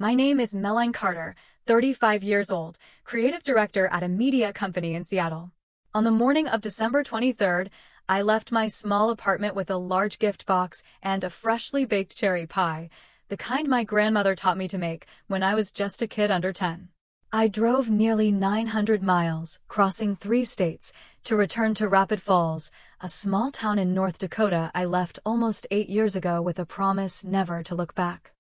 My name is Melanie Carter, 35 years old, creative director at a media company in Seattle. On the morning of December 23rd, I left my small apartment with a large gift box and a freshly baked cherry pie, the kind my grandmother taught me to make when I was just a kid under 10. I drove nearly 900 miles, crossing 3 states, to return to Rapid Falls, a small town in North Dakota I left almost 8 years ago with a promise never to look back.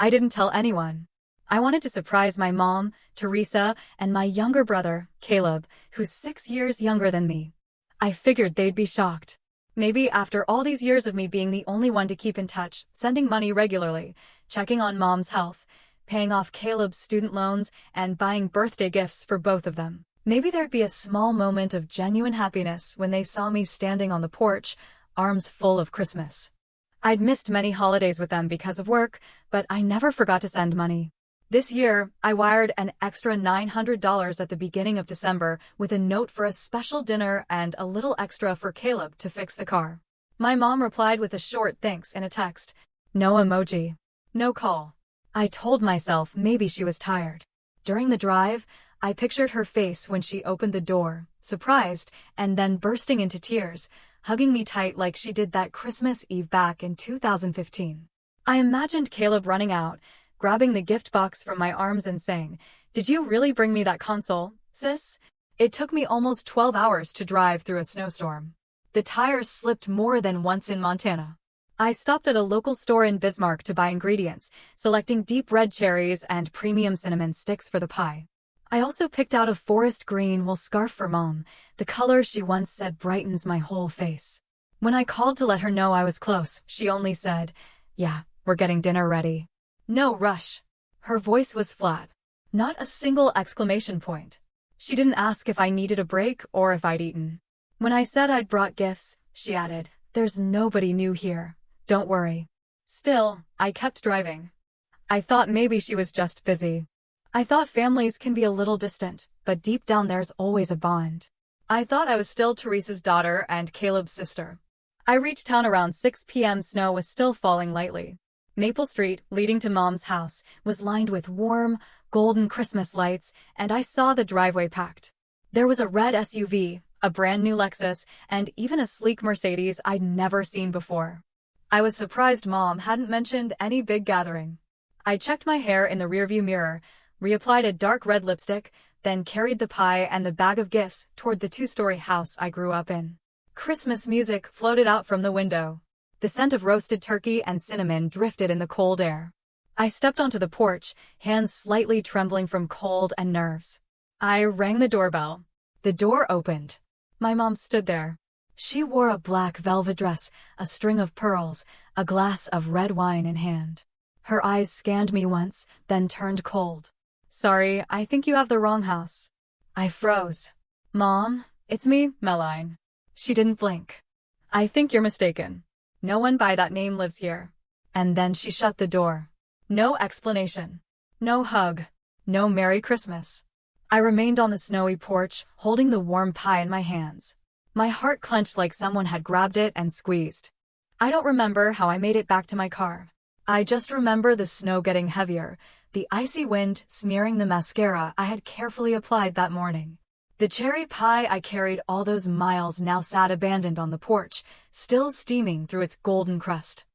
I didn't tell anyone. I wanted to surprise my mom, Teresa, and my younger brother, Caleb, who's 6 years younger than me. I figured they'd be shocked. Maybe after all these years of me being the only one to keep in touch, sending money regularly, checking on mom's health, paying off Caleb's student loans, and buying birthday gifts for both of them, maybe there'd be a small moment of genuine happiness when they saw me standing on the porch, arms full of Christmas. I'd missed many holidays with them because of work, but I never forgot to send money. This year, I wired an extra $900 at the beginning of December with a note for a special dinner and a little extra for Caleb to fix the car. My mom replied with a short thanks in a text. No emoji. No call. I told myself maybe she was tired. During the drive, I pictured her face when she opened the door, surprised, and then bursting into tears, hugging me tight like she did that Christmas Eve back in 2015. I imagined Caleb running out, grabbing the gift box from my arms and saying, "Did you really bring me that console, sis?" It took me almost 12 hours to drive through a snowstorm. The tires slipped more than once in Montana. I stopped at a local store in Bismarck to buy ingredients, selecting deep red cherries and premium cinnamon sticks for the pie. I also picked out a forest green wool scarf for Mom, the color she once said brightens my whole face. When I called to let her know I was close, she only said, "Yeah, we're getting dinner ready." No rush. Her voice was flat. Not a single exclamation point. She didn't ask if I needed a break or if I'd eaten. When I said I'd brought gifts, she added, "There's nobody new here. Don't worry." Still, I kept driving. I thought maybe she was just busy. I thought families can be a little distant, but deep down there's always a bond. I thought I was still Teresa's daughter and Caleb's sister. I reached town around 6 p.m. Snow was still falling lightly. Maple Street, leading to Mom's house, was lined with warm, golden Christmas lights, and I saw the driveway packed. There was a red SUV, a brand new Lexus, and even a sleek Mercedes I'd never seen before. I was surprised Mom hadn't mentioned any big gathering. I checked my hair in the rearview mirror, reapplied a dark red lipstick, then carried the pie and the bag of gifts toward the 2-story house I grew up in. Christmas music floated out from the window. The scent of roasted turkey and cinnamon drifted in the cold air. I stepped onto the porch, hands slightly trembling from cold and nerves. I rang the doorbell. The door opened. My mom stood there. She wore a black velvet dress, a string of pearls, a glass of red wine in hand. Her eyes scanned me once, then turned cold. "Sorry, I think you have the wrong house." I froze. "Mom, it's me, Melanie." She didn't blink. "I think you're mistaken. No one by that name lives here." And then she shut the door. No explanation. No hug. No Merry Christmas. I remained on the snowy porch, holding the warm pie in my hands. My heart clenched like someone had grabbed it and squeezed. I don't remember how I made it back to my car. I just remember the snow getting heavier, the icy wind smearing the mascara I had carefully applied that morning. The cherry pie I carried all those miles now sat abandoned on the porch, still steaming through its golden crust.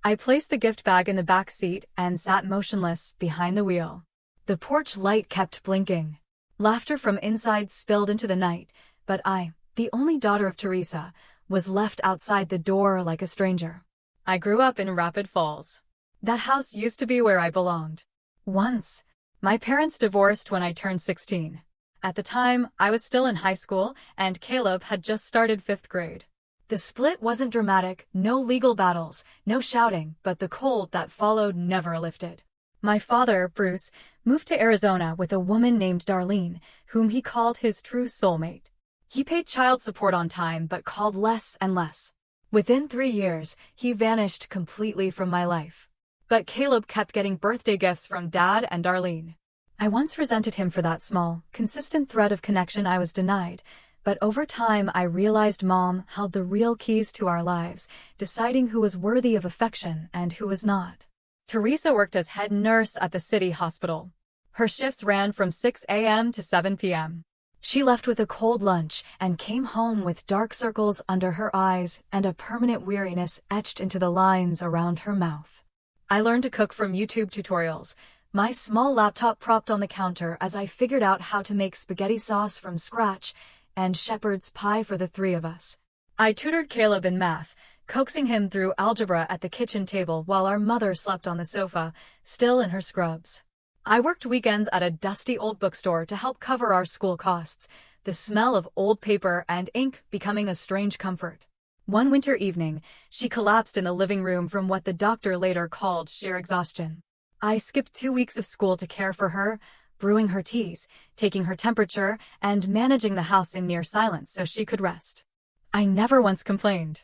I placed the gift bag in the back seat and sat motionless behind the wheel. The porch light kept blinking. Laughter from inside spilled into the night, but I, the only daughter of Teresa, was left outside the door like a stranger. I grew up in Rapid Falls. That house used to be where I belonged. Once. My parents divorced when I turned 16. At the time, I was still in high school, and Caleb had just started 5th grade. The split wasn't dramatic, no legal battles, no shouting, but the cold that followed never lifted. My father, Bruce, moved to Arizona with a woman named Darlene, whom he called his true soulmate. He paid child support on time but called less and less. Within 3 years, he vanished completely from my life. But Caleb kept getting birthday gifts from Dad and Darlene. I once resented him for that small, consistent thread of connection I was denied, but over time I realized Mom held the real keys to our lives, deciding who was worthy of affection and who was not. Teresa worked as head nurse at the city hospital. Her shifts ran from 6 a.m. to 7 p.m. She left with a cold lunch and came home with dark circles under her eyes and a permanent weariness etched into the lines around her mouth. I learned to cook from YouTube tutorials, my small laptop propped on the counter as I figured out how to make spaghetti sauce from scratch and shepherd's pie for the three of us. I tutored Caleb in math, coaxing him through algebra at the kitchen table while our mother slept on the sofa, still in her scrubs. I worked weekends at a dusty old bookstore to help cover our school costs, the smell of old paper and ink becoming a strange comfort. One winter evening, she collapsed in the living room from what the doctor later called sheer exhaustion. I skipped 2 weeks of school to care for her, brewing her teas, taking her temperature, and managing the house in near silence so she could rest. I never once complained.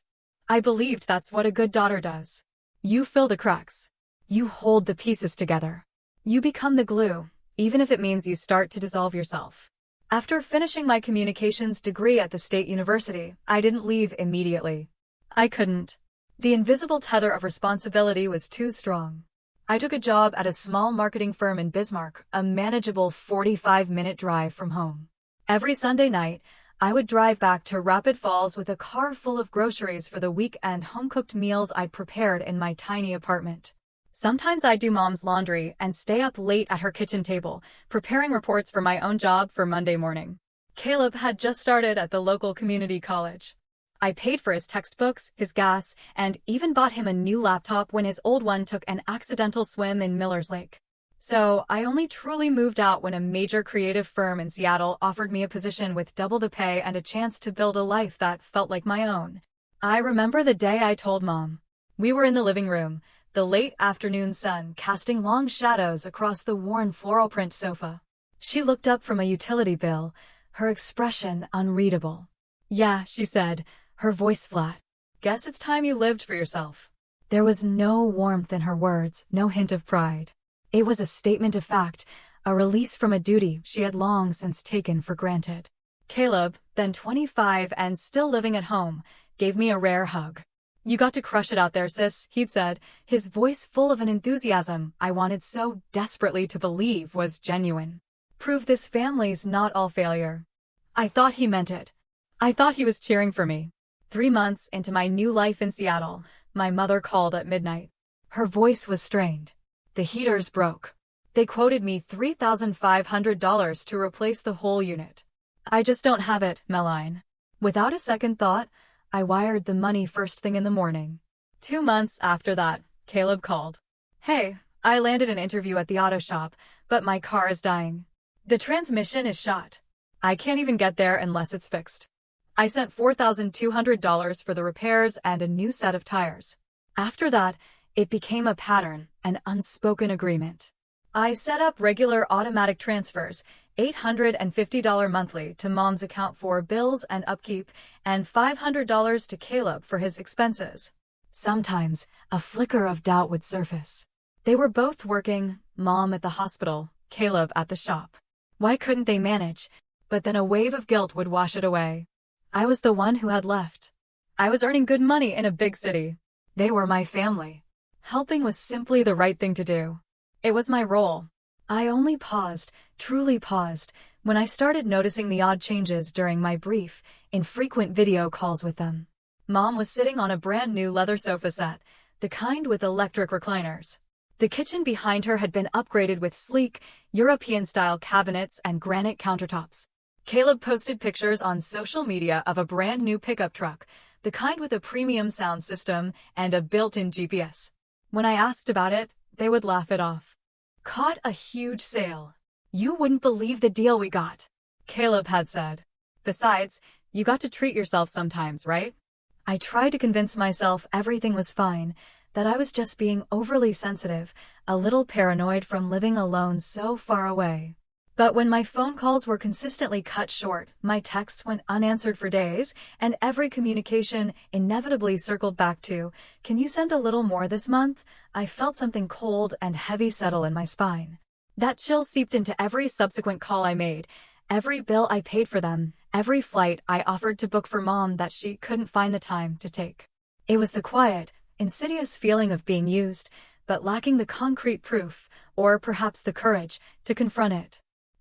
I believed that's what a good daughter does. You fill the cracks. You hold the pieces together. You become the glue, even if it means you start to dissolve yourself. After finishing my communications degree at the state university, I didn't leave immediately. I couldn't. The invisible tether of responsibility was too strong. I took a job at a small marketing firm in Bismarck, a manageable 45-minute drive from home. Every Sunday night, I would drive back to Rapid Falls with a car full of groceries for the week and home-cooked meals I'd prepared in my tiny apartment. Sometimes I'd do Mom's laundry and stay up late at her kitchen table, preparing reports for my own job for Monday morning. Caleb had just started at the local community college. I paid for his textbooks, his gas, and even bought him a new laptop when his old one took an accidental swim in Miller's Lake. So I only truly moved out when a major creative firm in Seattle offered me a position with double the pay and a chance to build a life that felt like my own. I remember the day I told Mom. We were in the living room, the late afternoon sun casting long shadows across the worn floral print sofa. She looked up from a utility bill, her expression unreadable. "Yeah," she said, her voice flat. "Guess it's time you lived for yourself." There was no warmth in her words, no hint of pride. It was a statement of fact, a release from a duty she had long since taken for granted. Caleb, then 25 and still living at home, gave me a rare hug. "You got to crush it out there, sis," he'd said, his voice full of an enthusiasm I wanted so desperately to believe was genuine. "Prove this family's not all failure." I thought he meant it. I thought he was cheering for me. 3 months into my new life in Seattle, my mother called at midnight. Her voice was strained. The heaters broke. They quoted me $3,500 to replace the whole unit. "I just don't have it, Meline." Without a second thought, I wired the money first thing in the morning. 2 months after that, Caleb called. "Hey, I landed an interview at the auto shop, but my car is dying. The transmission is shot. I can't even get there unless it's fixed." I sent $4,200 for the repairs and a new set of tires. After that, it became a pattern, an unspoken agreement. I set up regular automatic transfers, $850 monthly to Mom's account for bills and upkeep, and $500 to Caleb for his expenses. Sometimes, a flicker of doubt would surface. They were both working, Mom at the hospital, Caleb at the shop. Why couldn't they manage? But then a wave of guilt would wash it away. I was the one who had left. I was earning good money in a big city. They were my family. Helping was simply the right thing to do. It was my role. I only paused, truly paused, when I started noticing the odd changes during my brief, infrequent video calls with them. Mom was sitting on a brand new leather sofa set, the kind with electric recliners. The kitchen behind her had been upgraded with sleek, European-style cabinets and granite countertops. Caleb posted pictures on social media of a brand new pickup truck, the kind with a premium sound system and a built-in GPS. When I asked about it, they would laugh it off. "Caught a huge sale. You wouldn't believe the deal we got," Caleb had said. "Besides, you got to treat yourself sometimes, right?" I tried to convince myself everything was fine, that I was just being overly sensitive, a little paranoid from living alone so far away. But when my phone calls were consistently cut short, my texts went unanswered for days, and every communication inevitably circled back to, "Can you send a little more this month?" I felt something cold and heavy settle in my spine. That chill seeped into every subsequent call I made, every bill I paid for them, every flight I offered to book for Mom that she couldn't find the time to take. It was the quiet, insidious feeling of being used, but lacking the concrete proof, or perhaps the courage, to confront it.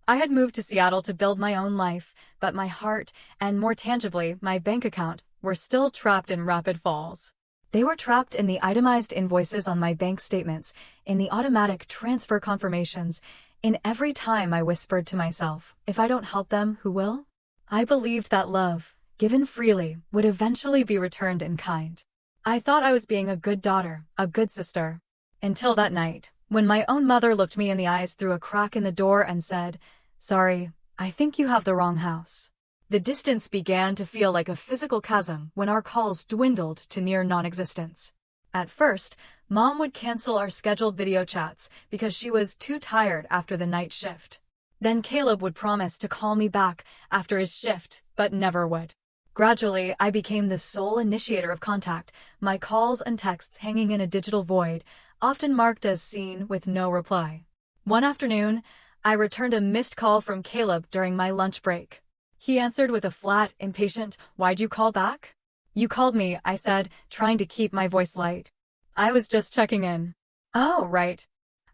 I had moved to Seattle to build my own life, but my heart, and more tangibly, my bank account, were still trapped in rapid falls. They were trapped in the itemized invoices on my bank statements, in the automatic transfer confirmations, in every time I whispered to myself, if I don't help them, who will? I believed that love, given freely, would eventually be returned in kind. I thought I was being a good daughter, a good sister. Until that night, when my own mother looked me in the eyes through a crack in the door and said, "Sorry, I think you have the wrong house." The distance began to feel like a physical chasm when our calls dwindled to near non-existence. At first, Mom would cancel our scheduled video chats because she was too tired after the night shift. Then Caleb would promise to call me back after his shift, but never would. Gradually, I became the sole initiator of contact, my calls and texts hanging in a digital void, often marked as seen with no reply. One afternoon, I returned a missed call from Caleb during my lunch break. He answered with a flat, impatient, "Why'd you call back?" "You called me," I said, trying to keep my voice light. "I was just checking in." "Oh, right.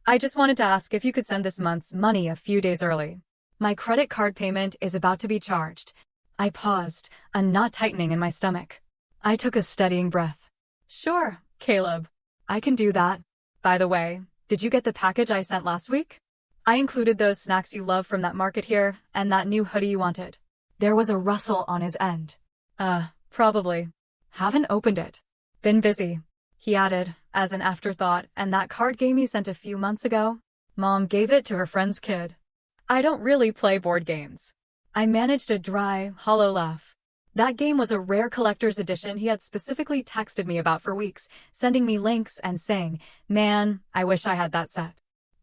I just wanted to ask if you could send this month's money a few days early. My credit card payment is about to be charged." I paused, a knot tightening in my stomach. I took a steadying breath. "Sure, Caleb. I can do that. By the way, did you get the package I sent last week? I included those snacks you love from that market here, and that new hoodie you wanted." There was a rustle on his end. Probably. Haven't opened it. Been busy," he added, as an afterthought, "and that card game you sent a few months ago? Mom gave it to her friend's kid." "I don't really play board games." I managed a dry, hollow laugh. That game was a rare collector's edition he had specifically texted me about for weeks, sending me links and saying, "Man, I wish I had that set."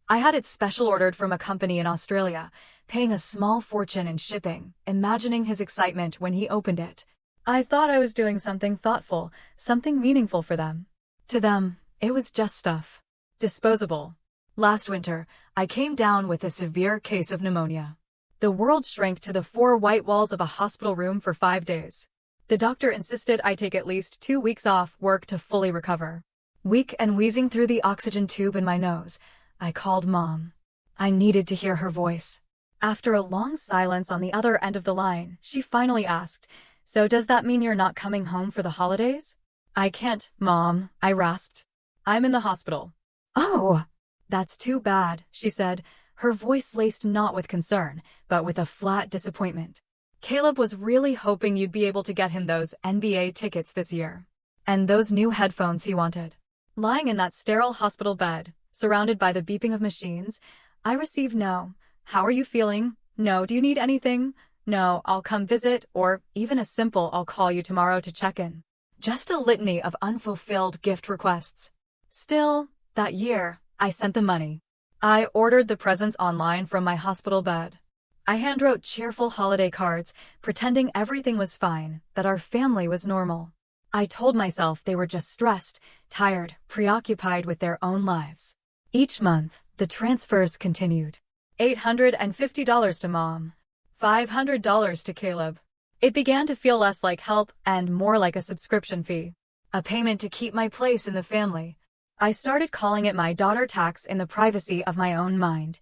I had it special ordered from a company in Australia, paying a small fortune in shipping, imagining his excitement when he opened it. I thought I was doing something thoughtful, something meaningful for them. To them, it was just stuff. Disposable. Last winter, I came down with a severe case of pneumonia. The world shrank to the 4 white walls of a hospital room for 5 days. The doctor insisted I take at least 2 weeks off work to fully recover. Weak and wheezing through the oxygen tube in my nose, I called Mom. I needed to hear her voice. After a long silence on the other end of the line, she finally asked, "So does that mean you're not coming home for the holidays?" "I can't, Mom," I rasped. "I'm in the hospital." "Oh, that's too bad," she said, her voice laced not with concern, but with a flat disappointment. "Caleb was really hoping you'd be able to get him those NBA tickets this year. And those new headphones he wanted." Lying in that sterile hospital bed, surrounded by the beeping of machines, I received no, "How are you feeling?" No, "Do you need anything?" No, "I'll come visit," or even a simple, "I'll call you tomorrow to check in." Just a litany of unfulfilled gift requests. Still, that year, I sent the money. I ordered the presents online from my hospital bed. I handwrote cheerful holiday cards, pretending everything was fine, that our family was normal. I told myself they were just stressed, tired, preoccupied with their own lives. Each month, the transfers continued. $850 to Mom. $500 to Caleb. It began to feel less like help and more like a subscription fee. A payment to keep my place in the family. I started calling it my daughter tax in the privacy of my own mind.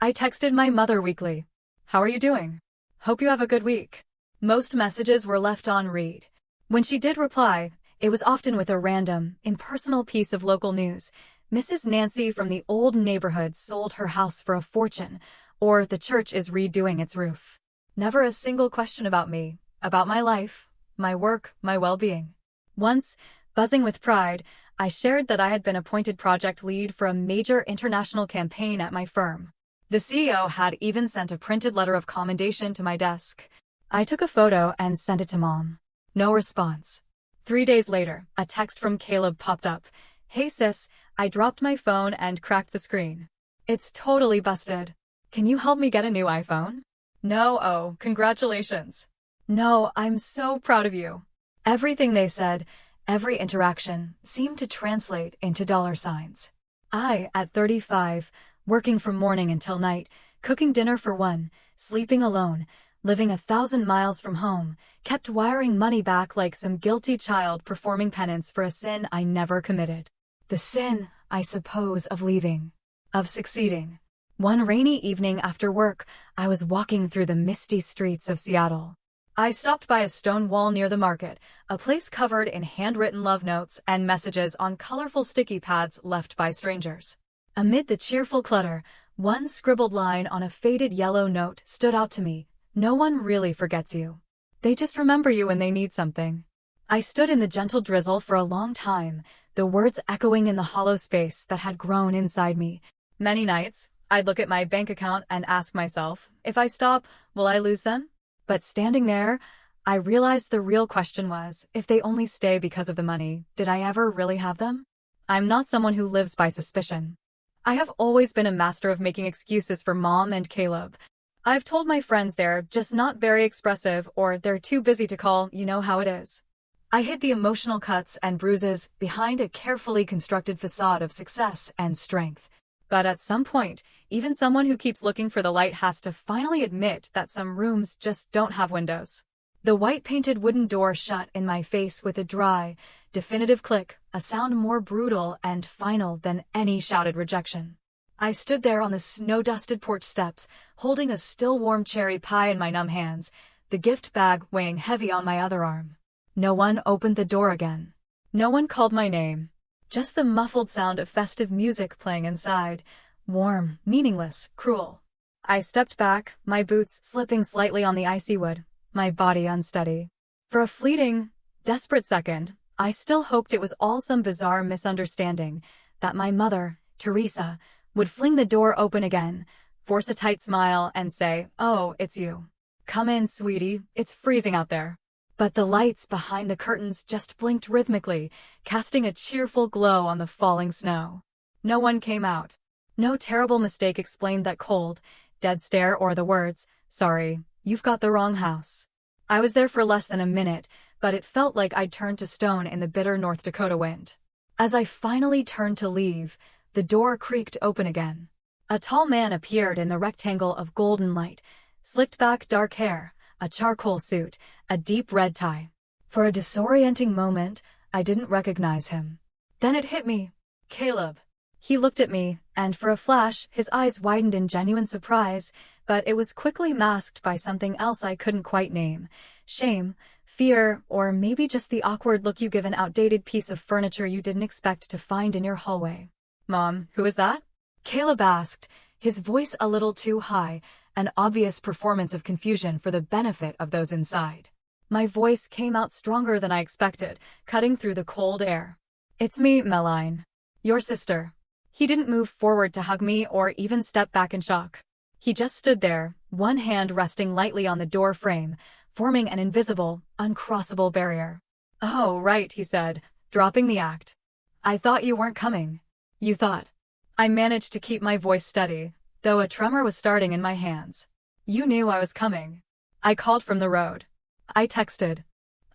I texted my mother weekly. "How are you doing? Hope you have a good week." Most messages were left on read. When she did reply, it was often with a random, impersonal piece of local news. "Mrs. Nancy from the old neighborhood sold her house for a fortune," or "the church is redoing its roof." Never a single question about me, about my life, my work, my well-being. Once, buzzing with pride, I shared that I had been appointed project lead for a major international campaign at my firm. The CEO had even sent a printed letter of commendation to my desk. I took a photo and sent it to Mom. No response. 3 days later, a text from Caleb popped up. "Hey sis, I dropped my phone and cracked the screen. It's totally busted. Can you help me get a new iPhone?" No, "Oh, congratulations." No, "I'm so proud of you." Everything they said, every interaction, seemed to translate into $signs. I, at 35, working from morning until night, cooking dinner for one, sleeping alone, living 1,000 miles from home, kept wiring money back like some guilty child performing penance for a sin I never committed. The sin I suppose, of leaving, of succeeding. One rainy evening after work, I was walking through the misty streets of Seattle. I stopped by a stone wall near the market, a place covered in handwritten love notes and messages on colorful sticky pads left by strangers. Amid the cheerful clutter, one scribbled line on a faded yellow note stood out to me. No one really forgets you. They just remember you when they need something. I stood in the gentle drizzle for a long time, the words echoing in the hollow space that had grown inside me. Many nights, I'd look at my bank account and ask myself, if I stop, will I lose them? But standing there, I realized the real question was, if they only stay because of the money, did I ever really have them? I'm not someone who lives by suspicion. I have always been a master of making excuses for Mom and Caleb. I've told my friends they're just not very expressive or they're too busy to call, you know how it is. I hid the emotional cuts and bruises behind a carefully constructed facade of success and strength. But at some point, even someone who keeps looking for the light has to finally admit that some rooms just don't have windows. The white-painted wooden door shut in my face with a dry, definitive click, a sound more brutal and final than any shouted rejection. I stood there on the snow-dusted porch steps, holding a still-warm cherry pie in my numb hands, the gift bag weighing heavy on my other arm. No one opened the door again. No one called my name. Just the muffled sound of festive music playing inside. Warm, meaningless, cruel. I stepped back, my boots slipping slightly on the icy wood, my body unsteady. For a fleeting, desperate second, I still hoped it was all some bizarre misunderstanding, that my mother, Teresa, would fling the door open again, force a tight smile, and say, "Oh, it's you. Come in, sweetie, it's freezing out there." But the lights behind the curtains just blinked rhythmically, casting a cheerful glow on the falling snow. No one came out. No terrible mistake explained that cold, dead stare or the words, "Sorry, you've got the wrong house." I was there for less than a minute, but it felt like I'd turned to stone in the bitter North Dakota wind. As I finally turned to leave, the door creaked open again. A tall man appeared in the rectangle of golden light, slicked back dark hair, a charcoal suit, a deep red tie. For a disorienting moment, I didn't recognize him. Then it hit me. Caleb. He looked at me, and for a flash, his eyes widened in genuine surprise, but it was quickly masked by something else I couldn't quite name. Shame, fear, or maybe just the awkward look you give an outdated piece of furniture you didn't expect to find in your hallway. "Mom, who is that?" Caleb asked, his voice a little too high, an obvious performance of confusion for the benefit of those inside. My voice came out stronger than I expected, cutting through the cold air. "It's me, Meline. Your sister." He didn't move forward to hug me or even step back in shock. He just stood there, one hand resting lightly on the door frame, forming an invisible, uncrossable barrier. "Oh, right," he said, dropping the act. "I thought you weren't coming." "You thought?" I managed to keep my voice steady, though a tremor was starting in my hands. "You knew I was coming." I called from the road. I texted.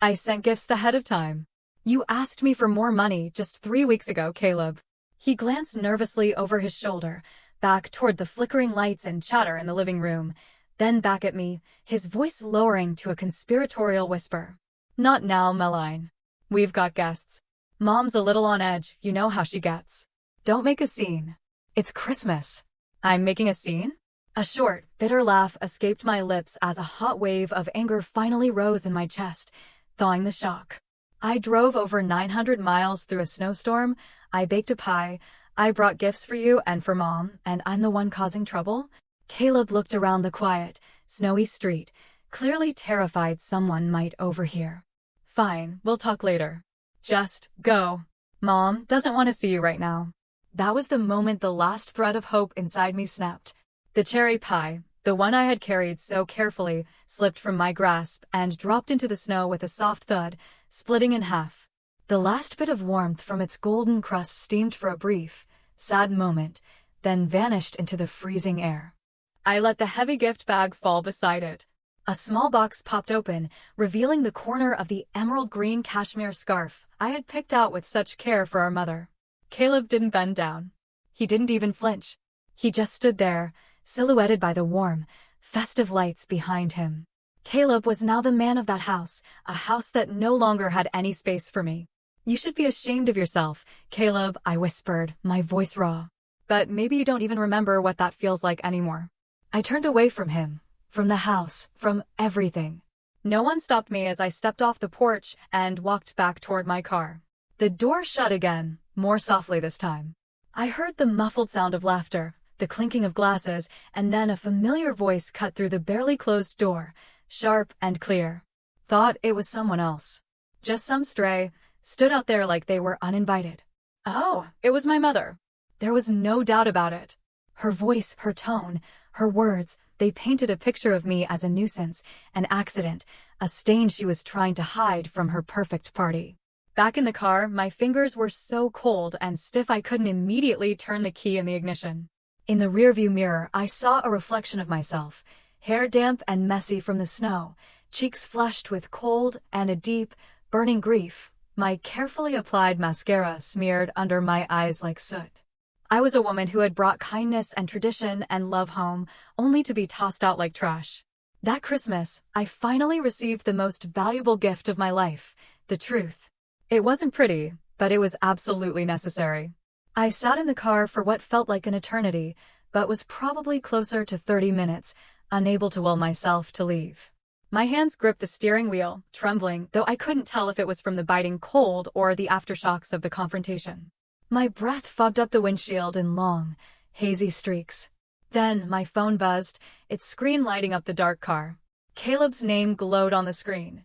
I sent gifts ahead of time. "You asked me for more money just 3 weeks ago, Caleb." He glanced nervously over his shoulder, back toward the flickering lights and chatter in the living room, then back at me, his voice lowering to a conspiratorial whisper. "Not now, Meline. We've got guests. Mom's a little on edge, you know how she gets. Don't make a scene. It's Christmas." "I'm making a scene?" A short, bitter laugh escaped my lips as a hot wave of anger finally rose in my chest, thawing the shock. I drove over 900 miles through a snowstorm, I baked a pie, I brought gifts for you and for Mom, and I'm the one causing trouble? Caleb looked around the quiet, snowy street, clearly terrified someone might overhear. "Fine, we'll talk later. Just go. Mom doesn't want to see you right now." That was the moment the last thread of hope inside me snapped. The cherry pie, the one I had carried so carefully, slipped from my grasp and dropped into the snow with a soft thud, splitting in half. The last bit of warmth from its golden crust steamed for a brief, sad moment, then vanished into the freezing air. I let the heavy gift bag fall beside it. A small box popped open, revealing the corner of the emerald green cashmere scarf I had picked out with such care for our mother. Caleb didn't bend down. He didn't even flinch. He just stood there, silhouetted by the warm, festive lights behind him. Caleb was now the man of that house, a house that no longer had any space for me. You should be ashamed of yourself, Caleb, I whispered, my voice raw. But maybe you don't even remember what that feels like anymore. I turned away from him, from the house, from everything. No one stopped me as I stepped off the porch and walked back toward my car. The door shut again, more softly this time. I heard the muffled sound of laughter, the clinking of glasses, and then a familiar voice cut through the barely closed door, sharp and clear. Thought it was someone else. Just some stray, stood out there like they were uninvited. Oh, it was my mother. There was no doubt about it. Her voice, her tone, her words, they painted a picture of me as a nuisance, an accident, a stain she was trying to hide from her perfect party. Back in the car, my fingers were so cold and stiff I couldn't immediately turn the key in the ignition. In the rearview mirror, I saw a reflection of myself, hair damp and messy from the snow, cheeks flushed with cold and a deep, burning grief, my carefully applied mascara smeared under my eyes like soot. I was a woman who had brought kindness and tradition and love home, only to be tossed out like trash. That Christmas, I finally received the most valuable gift of my life, the truth. It wasn't pretty, but it was absolutely necessary. I sat in the car for what felt like an eternity, but was probably closer to 30 minutes, unable to will myself to leave. My hands gripped the steering wheel, trembling, though I couldn't tell if it was from the biting cold or the aftershocks of the confrontation. My breath fogged up the windshield in long, hazy streaks. Then my phone buzzed, its screen lighting up the dark car. Caleb's name glowed on the screen.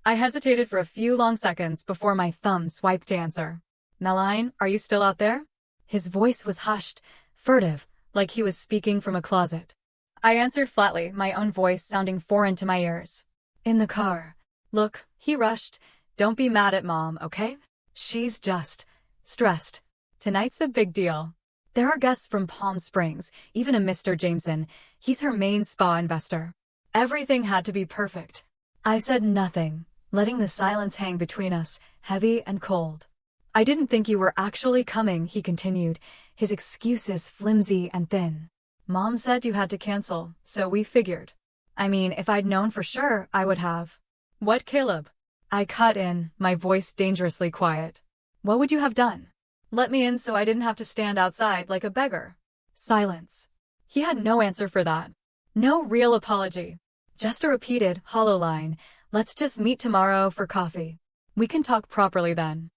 I hesitated for a few long seconds before my thumb swiped to answer. Meline, are you still out there? His voice was hushed, furtive, like he was speaking from a closet. I answered flatly, my own voice sounding foreign to my ears. In the car. Look, he rushed. Don't be mad at Mom, okay? She's just stressed. Tonight's a big deal. There are guests from Palm Springs, even a Mr. Jameson. He's her main spa investor. Everything had to be perfect. I said nothing, letting the silence hang between us, heavy and cold. I didn't think you were actually coming, he continued, his excuses flimsy and thin. Mom said you had to cancel, so we figured. I mean, if I'd known for sure, I would have. What, Caleb? I cut in, my voice dangerously quiet. What would you have done? Let me in so I didn't have to stand outside like a beggar. Silence. He had no answer for that. No real apology. Just a repeated, hollow line. Let's just meet tomorrow for coffee. We can talk properly then.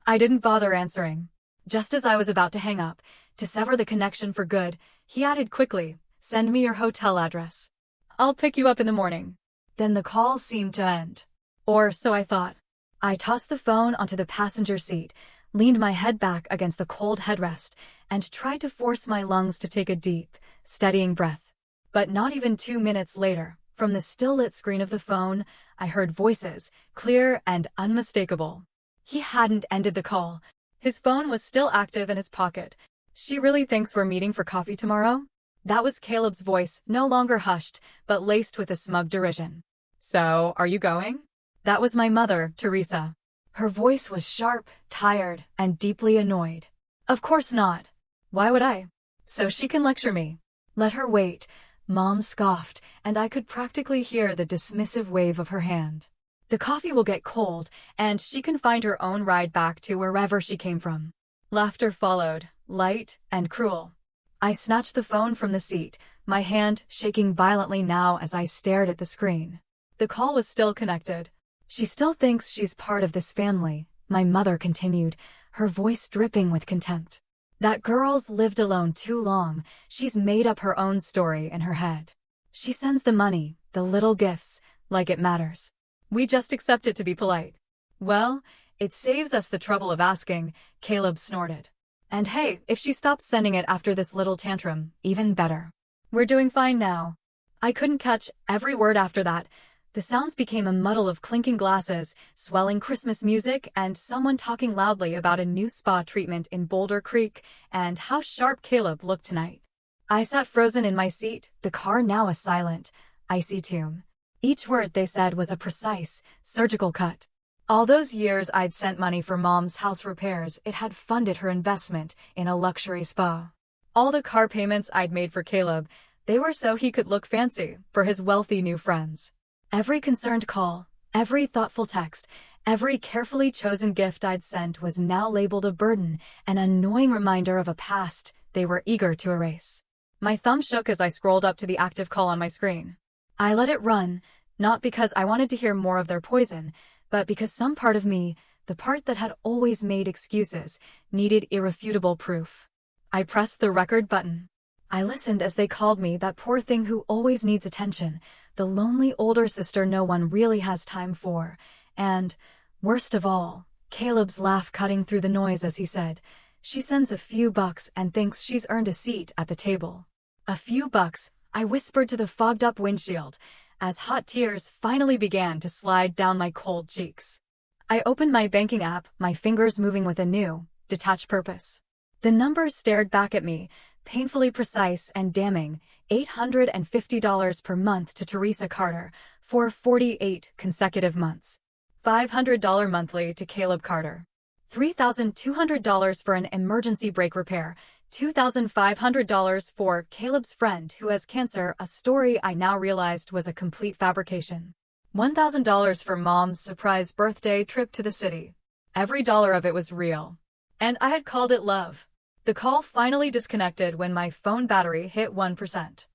I didn't bother answering. Just as I was about to hang up, to sever the connection for good, he added quickly, send me your hotel address. I'll pick you up in the morning. Then the call seemed to end. Or so I thought. I tossed the phone onto the passenger seat, leaned my head back against the cold headrest, and tried to force my lungs to take a deep, steadying breath. But not even 2 minutes later, from the still-lit screen of the phone, I heard voices, clear and unmistakable. He hadn't ended the call. His phone was still active in his pocket. She really thinks we're meeting for coffee tomorrow? That was Caleb's voice, no longer hushed, but laced with a smug derision. So, are you going? That was my mother, Teresa. Her voice was sharp, tired, and deeply annoyed. Of course not. Why would I? So she can lecture me. Let her wait, Mom scoffed, and I could practically hear the dismissive wave of her hand. The coffee will get cold, and she can find her own ride back to wherever she came from. Laughter followed, light and cruel. I snatched the phone from the seat, my hand shaking violently now as I stared at the screen. The call was still connected. She still thinks she's part of this family, my mother continued, her voice dripping with contempt. That girl's lived alone too long, she's made up her own story in her head. She sends the money, the little gifts, like it matters. We just accept it to be polite. Well, it saves us the trouble of asking, Caleb snorted. And hey, if she stops sending it after this little tantrum, even better. We're doing fine now. I couldn't catch every word after that. The sounds became a muddle of clinking glasses, swelling Christmas music, and someone talking loudly about a new spa treatment in Boulder Creek and how sharp Caleb looked tonight. I sat frozen in my seat, the car now a silent, icy tomb. Each word they said was a precise, surgical cut. All those years I'd sent money for Mom's house repairs, it had funded her investment in a luxury spa. All the car payments I'd made for Caleb, they were so he could look fancy for his wealthy new friends. Every concerned call, every thoughtful text, Every carefully chosen gift I'd sent was now labeled a burden, an annoying reminder of a past they were eager to erase. My thumb shook as I scrolled up to the active call on my screen. I let it run, not because I wanted to hear more of their poison, but because some part of me, the part that had always made excuses, needed irrefutable proof. I pressed the record button. I listened as they called me that poor thing who always needs attention, the lonely older sister no one really has time for, and, worst of all, Caleb's laugh cutting through the noise as he said, "She sends a few bucks and thinks she's earned a seat at the table." A few bucks, I whispered to the fogged-up windshield, as hot tears finally began to slide down my cold cheeks. I opened my banking app, my fingers moving with a new, detached purpose. The numbers stared back at me, painfully precise and damning, $850 per month to Teresa Carter, for 48 consecutive months. $500 monthly to Caleb Carter. $3,200 for an emergency brake repair, $2,500 for Caleb's friend who has cancer, a story I now realized was a complete fabrication. $1,000 for Mom's surprise birthday trip to the city. Every dollar of it was real. And I had called it love. The call finally disconnected when my phone battery hit 1%.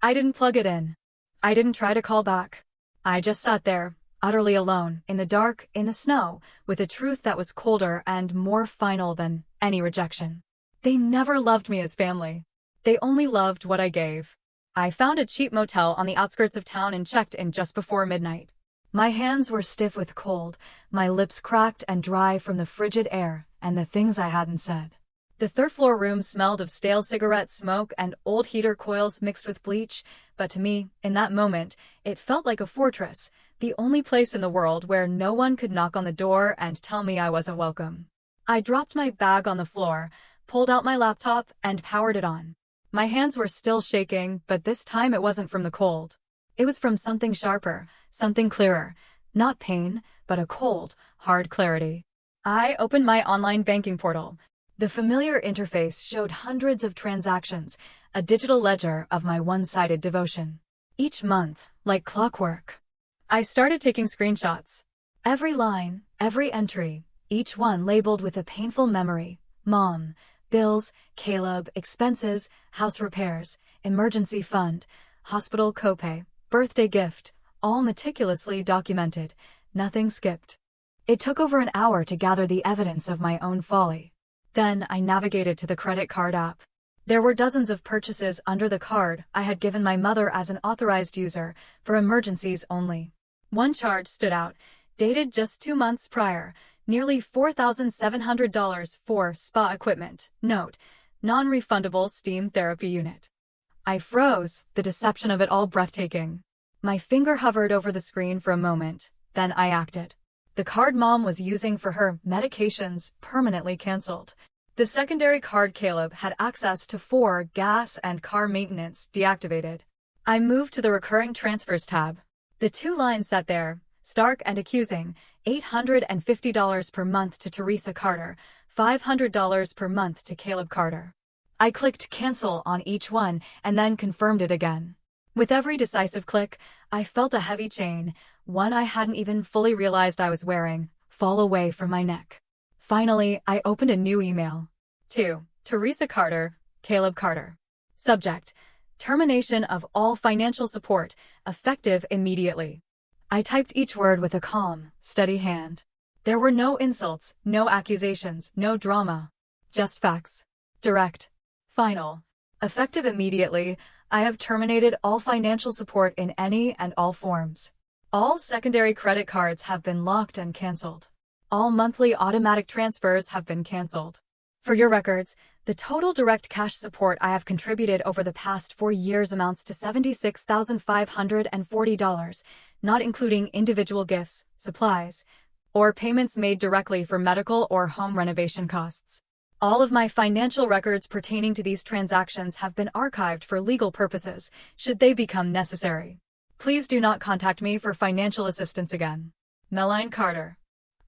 I didn't plug it in. I didn't try to call back. I just sat there, utterly alone, in the dark, in the snow, with a truth that was colder and more final than any rejection. They never loved me as family. They only loved what I gave. I found a cheap motel on the outskirts of town and checked in just before midnight. My hands were stiff with cold, my lips cracked and dry from the frigid air and the things I hadn't said. The third-floor room smelled of stale cigarette smoke and old heater coils mixed with bleach, but to me, in that moment, it felt like a fortress, the only place in the world where no one could knock on the door and tell me I wasn't welcome. I dropped my bag on the floor, pulled out my laptop, and powered it on. My hands were still shaking, but this time it wasn't from the cold. It was from something sharper, something clearer. Not pain, but a cold, hard clarity. I opened my online banking portal. The familiar interface showed hundreds of transactions, a digital ledger of my one-sided devotion. Each month, like clockwork. I started taking screenshots. Every line, every entry, each one labeled with a painful memory. Mom, bills, Caleb, expenses, house repairs, emergency fund, hospital copay, birthday gift, all meticulously documented, nothing skipped. It took over an hour to gather the evidence of my own folly. Then I navigated to the credit card app. There were dozens of purchases under the card I had given my mother as an authorized user, for emergencies only. One charge stood out, dated just 2 months prior, nearly $4,700 for spa equipment. Note, non-refundable steam therapy unit. I froze, the deception of it all breathtaking. My finger hovered over the screen for a moment, then I acted. The card Mom was using for her medications permanently canceled. The secondary card Caleb had access to for gas and car maintenance deactivated. I moved to the recurring transfers tab. The 2 lines sat there, stark and accusing, $850 per month to Teresa Carter, $500 per month to Caleb Carter. I clicked cancel on each one and then confirmed it again. With every decisive click, I felt a heavy chain, one I hadn't even fully realized I was wearing, fall away from my neck. Finally, I opened a new email. To Teresa Carter, Caleb Carter. Subject: termination of all financial support, effective immediately. I typed each word with a calm, steady hand. There were no insults, no accusations, no drama. Just facts. Direct. Final. Effective immediately, I have terminated all financial support in any and all forms. All secondary credit cards have been locked and canceled. All monthly automatic transfers have been canceled. For your records, the total direct cash support I have contributed over the past 4 years amounts to $76,540, not including individual gifts, supplies, or payments made directly for medical or home renovation costs. All of my financial records pertaining to these transactions have been archived for legal purposes, should they become necessary. Please do not contact me for financial assistance again. Melanie Carter.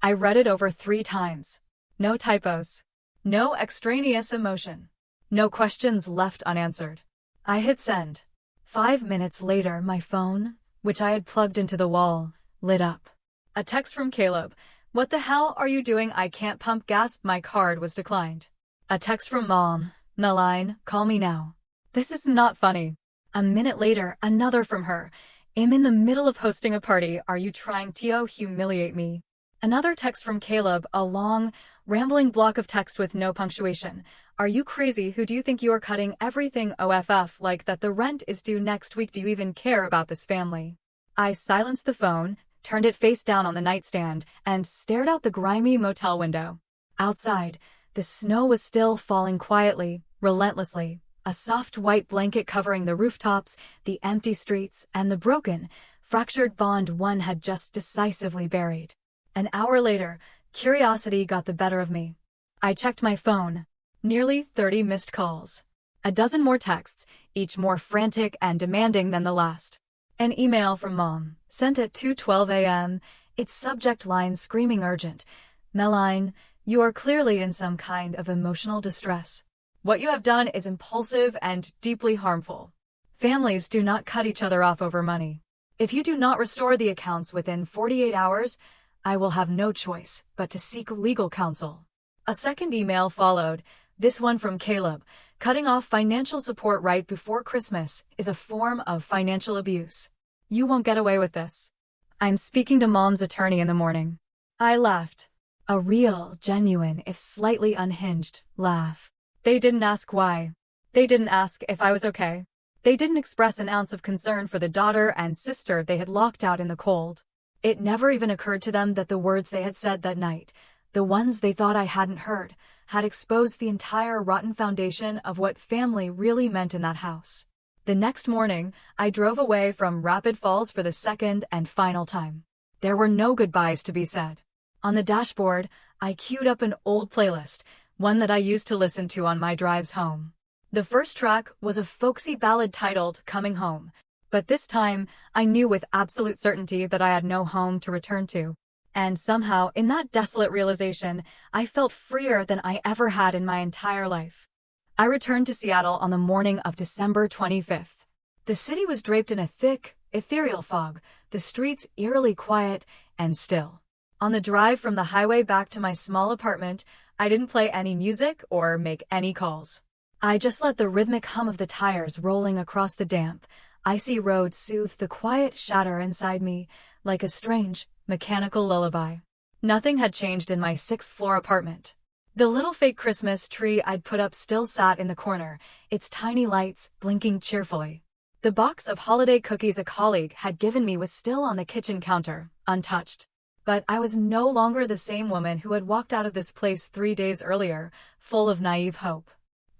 I read it over 3 times. No typos. No extraneous emotion. No questions left unanswered. I hit send. 5 minutes later, my phone, which I had plugged into the wall, lit up. A text from Caleb. What the hell are you doing? I can't pump gas. My card was declined. A text from mom. Naline, call me now. This is not funny. A minute later, another from her. I'm in the middle of hosting a party. Are you trying to humiliate me? Another text from Caleb, a long, rambling block of text with no punctuation. Are you crazy? Who do you think you are? Cutting everything off like that. The rent is due next week. Do you even care about this family? I silenced the phone, turned it face down on the nightstand, and stared out the grimy motel window. Outside, the snow was still falling quietly, relentlessly, a soft white blanket covering the rooftops, the empty streets, and the broken, fractured bond one had just decisively buried. An hour later, curiosity got the better of me. I checked my phone. Nearly 30 missed calls. A dozen more texts, each more frantic and demanding than the last. An email from mom, sent at 2:12 a.m., its subject line screaming urgent. Meline, you are clearly in some kind of emotional distress. What you have done is impulsive and deeply harmful. Families do not cut each other off over money. If you do not restore the accounts within 48 hours, I will have no choice but to seek legal counsel. A second email followed, this one from Caleb. Cutting off financial support right before Christmas is a form of financial abuse. You won't get away with this. I'm speaking to mom's attorney in the morning. I laughed. A real, genuine, if slightly unhinged, laugh. They didn't ask why. They didn't ask if I was okay. They didn't express an ounce of concern for the daughter and sister they had locked out in the cold. It never even occurred to them that the words they had said that night, the ones they thought I hadn't heard, had exposed the entire rotten foundation of what family really meant in that house. The next morning, I drove away from Rapid Falls for the second and final time. There were no goodbyes to be said. On the dashboard, I queued up an old playlist, one that I used to listen to on my drives home. The first track was a folksy ballad titled Coming Home, but this time I knew with absolute certainty that I had no home to return to. And somehow, in that desolate realization, I felt freer than I ever had in my entire life. I returned to Seattle on the morning of December 25th. The city was draped in a thick, ethereal fog, the streets eerily quiet and still. On the drive from the highway back to my small apartment, I didn't play any music or make any calls. I just let the rhythmic hum of the tires rolling across the damp, icy road soothe the quiet shatter inside me like a strange, mechanical lullaby. Nothing had changed in my 6th-floor apartment. The little fake Christmas tree I'd put up still sat in the corner, its tiny lights blinking cheerfully. The box of holiday cookies a colleague had given me was still on the kitchen counter, untouched. But I was no longer the same woman who had walked out of this place 3 days earlier, full of naive hope.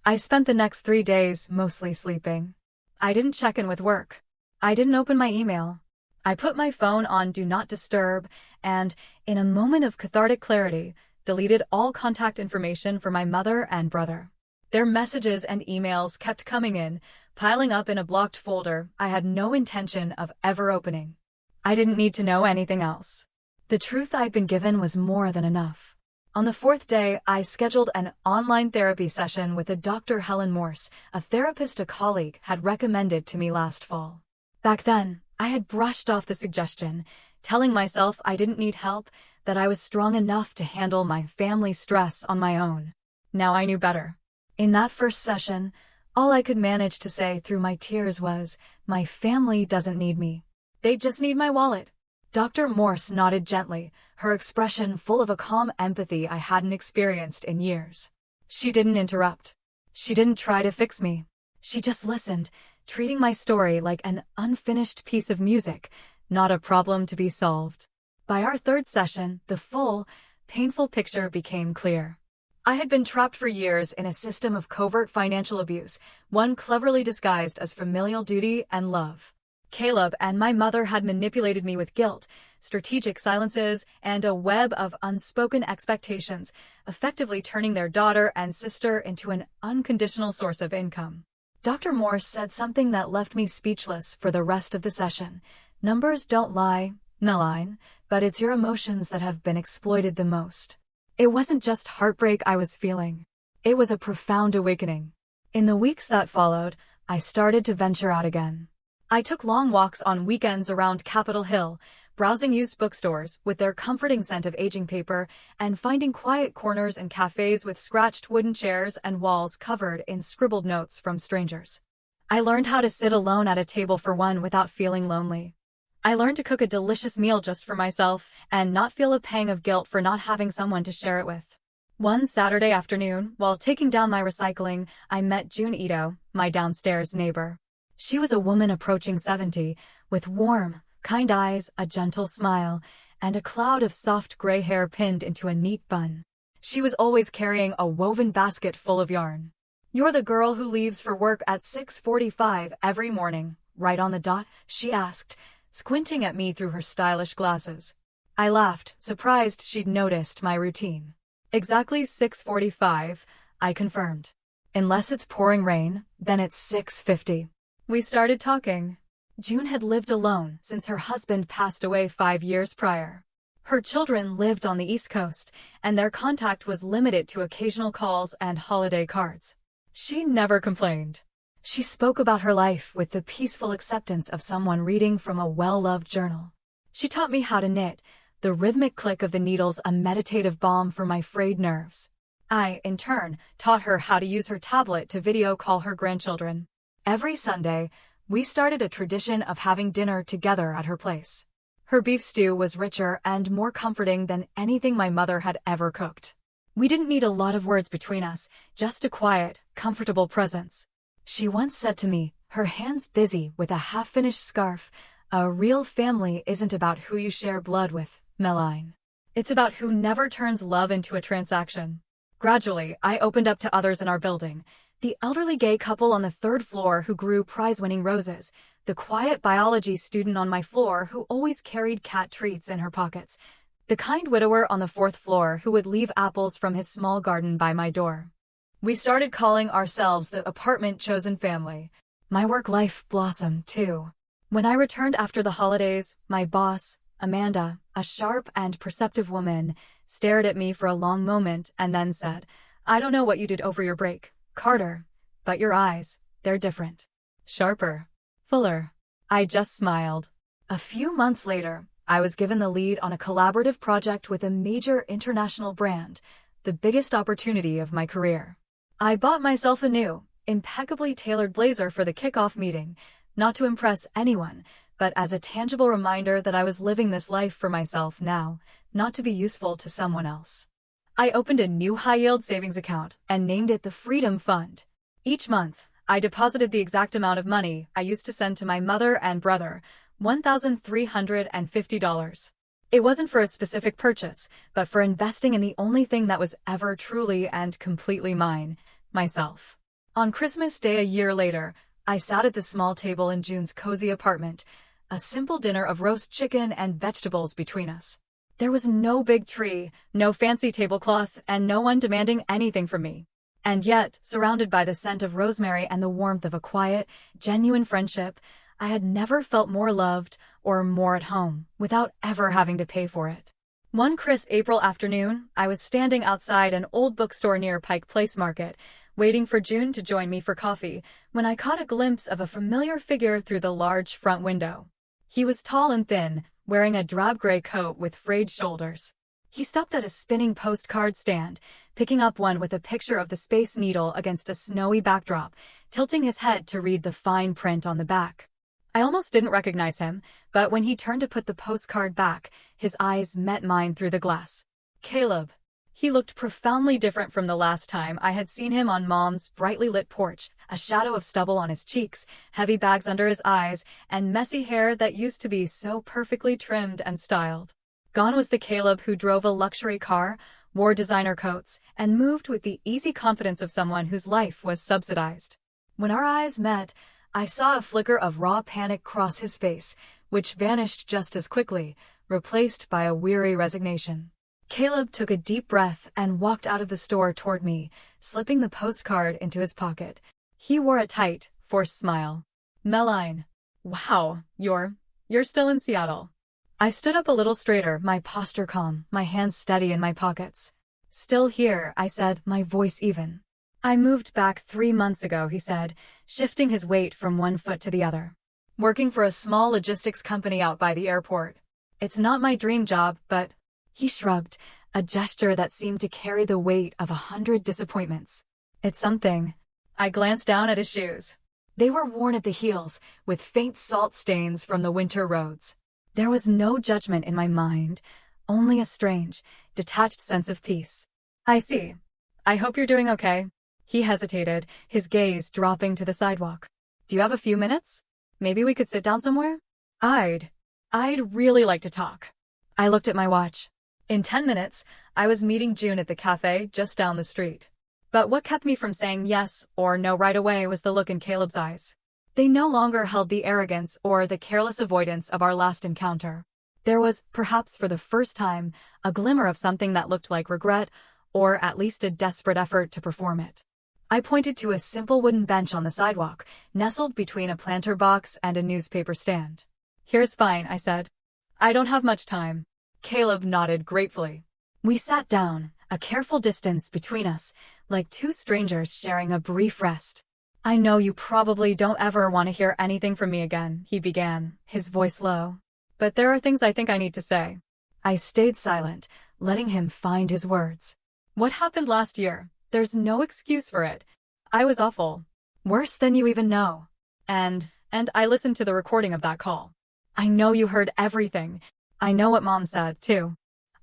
I spent the next 3 days mostly sleeping. I didn't check in with work. I didn't open my email. I put my phone on Do Not Disturb and, in a moment of cathartic clarity, deleted all contact information for my mother and brother. Their messages and emails kept coming in, piling up in a blocked folder I had no intention of ever opening. I didn't need to know anything else. The truth I'd been given was more than enough. On the 4th day, I scheduled an online therapy session with a Dr. Helen Morse, a therapist a colleague had recommended to me last fall. Back then, I had brushed off the suggestion, telling myself I didn't need help, that I was strong enough to handle my family stress on my own. Now I knew better. In that first session, all I could manage to say through my tears was, my family doesn't need me. They just need my wallet. Dr. Morse nodded gently, her expression full of a calm empathy I hadn't experienced in years. She didn't interrupt. She didn't try to fix me. She just listened, treating my story like an unfinished piece of music, not a problem to be solved. By our 3rd session, the full, painful picture became clear. I had been trapped for years in a system of covert financial abuse, one cleverly disguised as familial duty and love. Caleb and my mother had manipulated me with guilt, strategic silences, and a web of unspoken expectations, effectively turning their daughter and sister into an unconditional source of income. Dr. Morse said something that left me speechless for the rest of the session. Numbers don't lie, Naline, but it's your emotions that have been exploited the most. It wasn't just heartbreak I was feeling. It was a profound awakening. In the weeks that followed, I started to venture out again. I took long walks on weekends around Capitol Hill, browsing used bookstores with their comforting scent of aging paper and finding quiet corners and cafes with scratched wooden chairs and walls covered in scribbled notes from strangers. I learned how to sit alone at a table for one without feeling lonely. I learned to cook a delicious meal just for myself and not feel a pang of guilt for not having someone to share it with. One Saturday afternoon, while taking down my recycling, I met June Ito, my downstairs neighbor. She was a woman approaching 70, with warm, kind eyes, a gentle smile, and a cloud of soft gray hair pinned into a neat bun. She was always carrying a woven basket full of yarn. "You're the girl who leaves for work at 6:45 every morning, right on the dot?" she asked, squinting at me through her stylish glasses. I laughed, surprised she'd noticed my routine. "Exactly 6:45, I confirmed. "Unless it's pouring rain, then it's 6:50. We started talking. June had lived alone since her husband passed away 5 years prior. Her children lived on the East Coast, and their contact was limited to occasional calls and holiday cards. She never complained. She spoke about her life with the peaceful acceptance of someone reading from a well-loved journal. She taught me how to knit, the rhythmic click of the needles a meditative balm for my frayed nerves. I, in turn, taught her how to use her tablet to video call her grandchildren. Every Sunday, we started a tradition of having dinner together at her place. Her beef stew was richer and more comforting than anything my mother had ever cooked. We didn't need a lot of words between us, just a quiet, comfortable presence. She once said to me, her hands busy with a half-finished scarf, "A real family isn't about who you share blood with, Meline. It's about who never turns love into a transaction." Gradually, I opened up to others in our building. The elderly gay couple on the 3rd floor who grew prize-winning roses, the quiet biology student on my floor who always carried cat treats in her pockets, the kind widower on the 4th floor who would leave apples from his small garden by my door. We started calling ourselves the apartment-chosen family. My work life blossomed, too. When I returned after the holidays, my boss, Amanda, a sharp and perceptive woman, stared at me for a long moment and then said, "I don't know what you did over your break, Carter, but your eyes, they're different. Sharper. Fuller." I just smiled. A few months later, I was given the lead on a collaborative project with a major international brand, the biggest opportunity of my career. I bought myself a new, impeccably tailored blazer for the kickoff meeting, not to impress anyone, but as a tangible reminder that I was living this life for myself now, not to be useful to someone else. I opened a new high-yield savings account and named it the Freedom Fund. Each month, I deposited the exact amount of money I used to send to my mother and brother, $1,350. It wasn't for a specific purchase, but for investing in the only thing that was ever truly and completely mine, myself. On Christmas Day a year later, I sat at the small table in June's cozy apartment, a simple dinner of roast chicken and vegetables between us. There was no big tree, no fancy tablecloth, and no one demanding anything from me. And yet, surrounded by the scent of rosemary and the warmth of a quiet, genuine friendship, I had never felt more loved or more at home, without ever having to pay for it. One crisp April afternoon, I was standing outside an old bookstore near Pike Place Market, waiting for June to join me for coffee, when I caught a glimpse of a familiar figure through the large front window. He was tall and thin, wearing a drab gray coat with frayed shoulders. He stopped at a spinning postcard stand, picking up one with a picture of the Space Needle against a snowy backdrop, tilting his head to read the fine print on the back. I almost didn't recognize him, but when he turned to put the postcard back, his eyes met mine through the glass. Caleb. He looked profoundly different from the last time I had seen him on Mom's brightly lit porch, a shadow of stubble on his cheeks, heavy bags under his eyes, and messy hair that used to be so perfectly trimmed and styled. Gone was the Caleb who drove a luxury car, wore designer coats, and moved with the easy confidence of someone whose life was subsidized. When our eyes met, I saw a flicker of raw panic cross his face, which vanished just as quickly, replaced by a weary resignation. Caleb took a deep breath and walked out of the store toward me, slipping the postcard into his pocket. He wore a tight, forced smile. "Meline. Wow, you're still in Seattle." I stood up a little straighter, my posture calm, my hands steady in my pockets. "Still here," I said, my voice even. "I moved back 3 months ago," he said, shifting his weight from one foot to the other. working for a small logistics company out by the airport. It's not my dream job, but he shrugged, a gesture that seemed to carry the weight of 100 disappointments. It's something. I glanced down at his shoes. They were worn at the heels, with faint salt stains from the winter roads. There was no judgment in my mind, only a strange, detached sense of peace. I see. I hope you're doing okay. He hesitated, his gaze dropping to the sidewalk. Do you have a few minutes? Maybe we could sit down somewhere? I'd really like to talk. I looked at my watch. In 10 minutes, I was meeting June at the cafe just down the street. But what kept me from saying yes or no right away was the look in Caleb's eyes. They no longer held the arrogance or the careless avoidance of our last encounter. There was, perhaps for the first time, a glimmer of something that looked like regret, or at least a desperate effort to perform it. I pointed to a simple wooden bench on the sidewalk, nestled between a planter box and a newspaper stand. Here's fine, I said. I don't have much time. Caleb nodded gratefully. We sat down, a careful distance between us, like two strangers sharing a brief rest. I know you probably don't ever want to hear anything from me again, he began, his voice low. But there are things I think I need to say. I stayed silent, letting him find his words. What happened last year? There's no excuse for it. I was awful. Worse than you even know. And I listened to the recording of that call. I know you heard everything. I know what Mom said, too.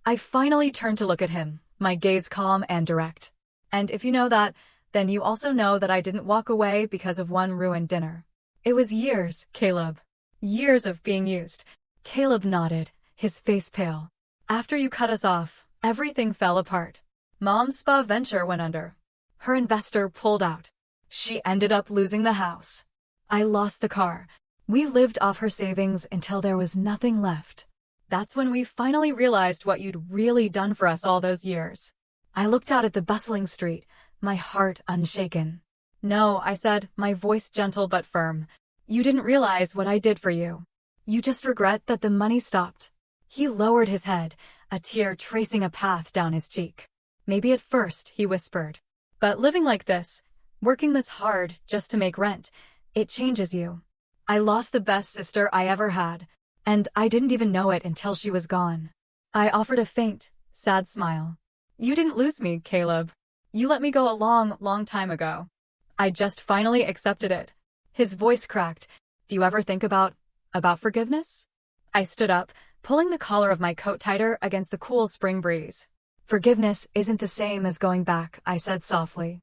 I finally turned to look at him, my gaze calm and direct. And if you know that, then you also know that I didn't walk away because of one ruined dinner. It was years, Caleb. Years of being used. Caleb nodded, his face pale. After you cut us off, everything fell apart. Mom's spa venture went under. Her investor pulled out. She ended up losing the house. I lost the car. We lived off her savings until there was nothing left. That's when we finally realized what you'd really done for us all those years. I looked out at the bustling street, my heart unshaken. No, I said, my voice gentle but firm. You didn't realize what I did for you. You just regret that the money stopped. He lowered his head, a tear tracing a path down his cheek. Maybe at first, he whispered. But living like this, working this hard just to make rent, it changes you. I lost the best sister I ever had, and I didn't even know it until she was gone. I offered a faint, sad smile. You didn't lose me, Caleb. You let me go a long, long time ago. I just finally accepted it. His voice cracked. Do you ever think about forgiveness? I stood up, pulling the collar of my coat tighter against the cool spring breeze. Forgiveness isn't the same as going back, I said softly.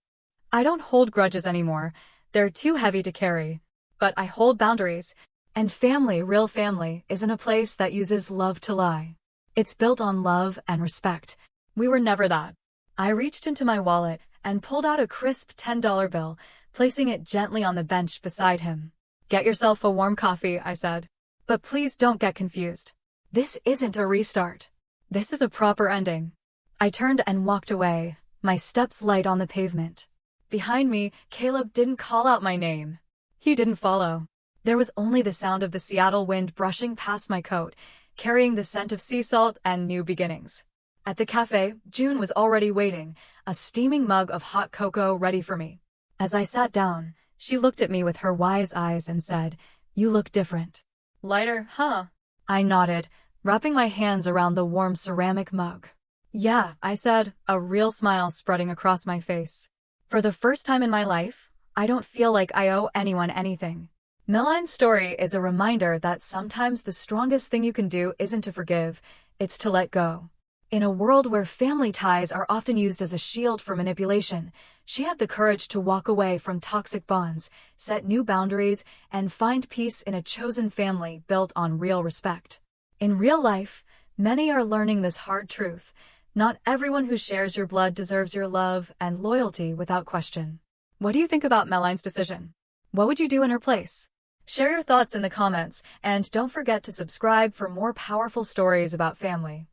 I don't hold grudges anymore. They're too heavy to carry. But I hold boundaries. And family, real family, isn't a place that uses love to lie. It's built on love and respect. We were never that. I reached into my wallet and pulled out a crisp $10 bill, placing it gently on the bench beside him. Get yourself a warm coffee, I said. But please don't get confused. This isn't a restart. This is a proper ending. I turned and walked away, my steps light on the pavement. Behind me, Caleb didn't call out my name. He didn't follow. There was only the sound of the Seattle wind brushing past my coat, carrying the scent of sea salt and new beginnings. At the cafe, June was already waiting, a steaming mug of hot cocoa ready for me. As I sat down, she looked at me with her wise eyes and said, "You look different." Lighter, huh? I nodded, wrapping my hands around the warm ceramic mug. Yeah, I said, a real smile spreading across my face. For the first time in my life, I don't feel like I owe anyone anything. Meline's story is a reminder that sometimes the strongest thing you can do isn't to forgive, it's to let go. In a world where family ties are often used as a shield for manipulation, she had the courage to walk away from toxic bonds, set new boundaries, and find peace in a chosen family built on real respect. In real life, many are learning this hard truth. Not everyone who shares your blood deserves your love and loyalty without question. What do you think about Meline's decision? What would you do in her place? Share your thoughts in the comments, and don't forget to subscribe for more powerful stories about family.